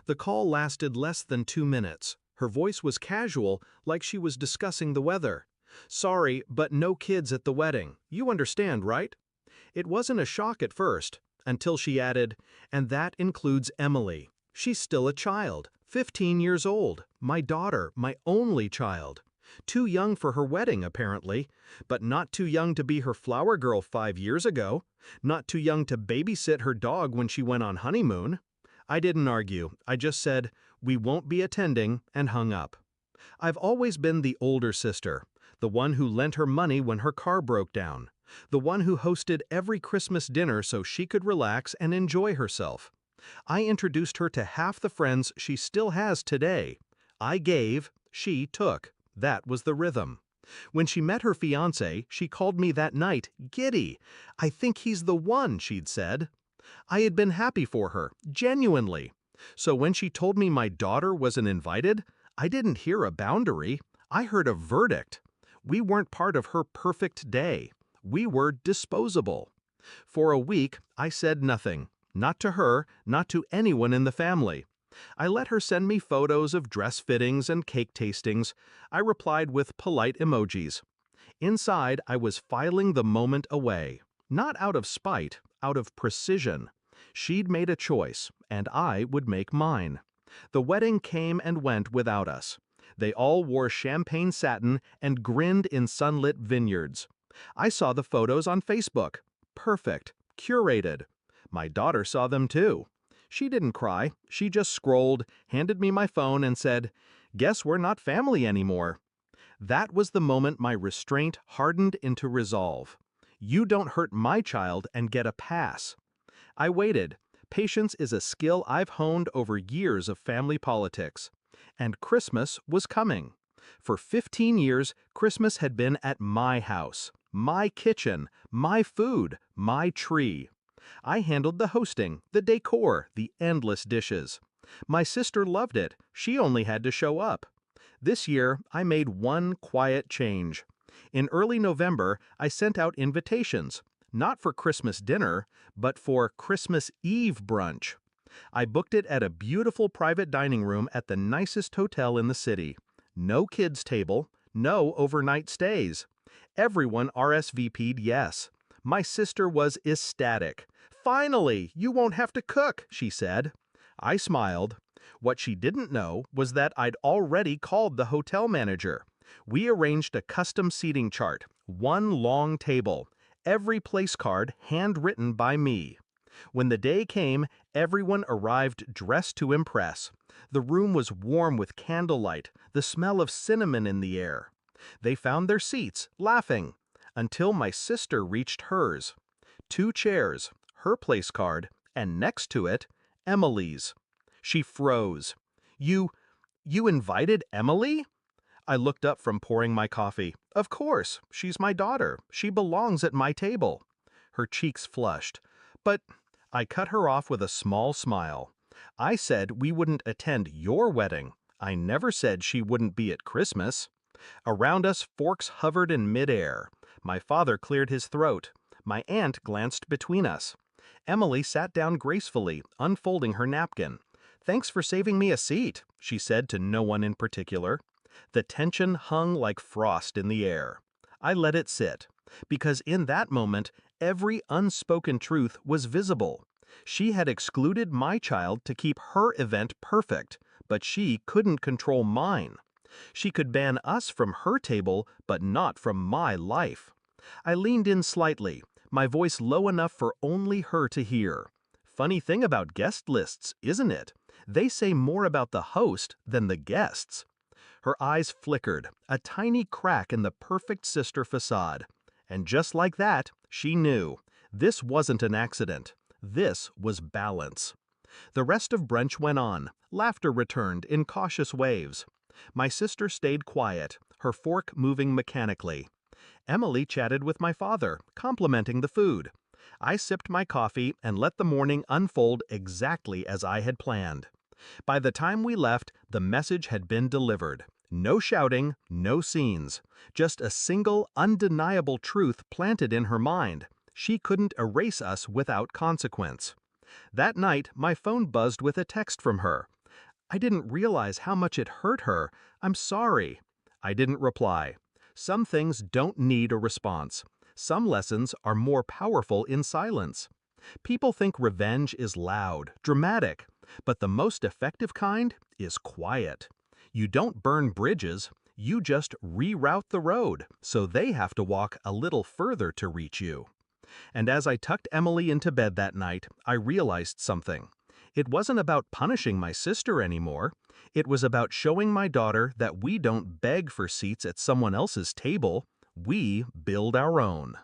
The call lasted less than 2 minutes. Her voice was casual, like she was discussing the weather. "Sorry, but no kids at the wedding. You understand, right?" It wasn't a shock at first, until she added, "And that includes Emily. She's still a child, 15 years old, my daughter, my only child. Too young for her wedding, apparently, but not too young to be her flower girl 5 years ago, not too young to babysit her dog when she went on honeymoon." I didn't argue, I just said, "We won't be attending," and hung up. I've always been the older sister, the one who lent her money when her car broke down, the one who hosted every Christmas dinner so she could relax and enjoy herself. I introduced her to half the friends she still has today. I gave, she took. That was the rhythm. When she met her fiancé, she called me that night, "Giddy. I think he's the one," she'd said. I had been happy for her, genuinely. So when she told me my daughter wasn't invited, I didn't hear a boundary. I heard a verdict. We weren't part of her perfect day. We were disposable. For a week, I said nothing. Not to her, not to anyone in the family. I let her send me photos of dress fittings and cake tastings. I replied with polite emojis. Inside, I was filing the moment away. Not out of spite, out of precision. She'd made a choice, and I would make mine. The wedding came and went without us. They all wore champagne satin and grinned in sunlit vineyards. I saw the photos on Facebook. Perfect. Curated. My daughter saw them too. She didn't cry. She just scrolled, handed me my phone, and said, "Guess we're not family anymore." That was the moment my restraint hardened into resolve. You don't hurt my child and get a pass. I waited. Patience is a skill I've honed over years of family politics. And Christmas was coming. For 15 years, Christmas had been at my house, my kitchen, my food, my tree. I handled the hosting, the decor, the endless dishes. My sister loved it. She only had to show up. This year, I made one quiet change. In early November, I sent out invitations, not for Christmas dinner, but for Christmas Eve brunch. I booked it at a beautiful private dining room at the nicest hotel in the city. No kids' table, no overnight stays. Everyone RSVP'd yes. My sister was ecstatic. "Finally, you won't have to cook," she said. I smiled. What she didn't know was that I'd already called the hotel manager. We arranged a custom seating chart, one long table, every place card handwritten by me. When the day came, everyone arrived dressed to impress. The room was warm with candlelight, the smell of cinnamon in the air. They found their seats, laughing, until my sister reached hers. 2 chairs, her place card, and next to it, Emily's. She froze. You invited Emily?" I looked up from pouring my coffee. "Of course, she's my daughter. She belongs at my table." Her cheeks flushed. "But—" I cut her off with a small smile. "I said we wouldn't attend your wedding. I never said she wouldn't be at Christmas." Around us, forks hovered in midair. My father cleared his throat. My aunt glanced between us. Emily sat down gracefully, unfolding her napkin. "Thanks for saving me a seat," she said to no one in particular. The tension hung like frost in the air. I let it sit, because in that moment, every unspoken truth was visible. She had excluded my child to keep her event perfect, but she couldn't control mine. She could ban us from her table, but not from my life. I leaned in slightly, my voice low enough for only her to hear. Funny thing about guest lists, isn't it? They say more about the host than the guests. Her eyes flickered, a tiny crack in the perfect sister facade. And just like that, she knew. This wasn't an accident. This was balance. The rest of brunch went on. Laughter returned in cautious waves. My sister stayed quiet, her fork moving mechanically. Emily chatted with my father, complimenting the food. I sipped my coffee and let the morning unfold exactly as I had planned. By the time we left, the message had been delivered. No shouting, no scenes. Just a single, undeniable truth planted in her mind. She couldn't erase us without consequence. That night, my phone buzzed with a text from her. I didn't realize how much it hurt her. I'm sorry. I didn't reply. Some things don't need a response. Some lessons are more powerful in silence. People think revenge is loud, dramatic, but the most effective kind is quiet. You don't burn bridges, you just reroute the road, so they have to walk a little further to reach you. And as I tucked Emily into bed that night, I realized something. It wasn't about punishing my sister anymore. It was about showing my daughter that we don't beg for seats at someone else's table. We build our own.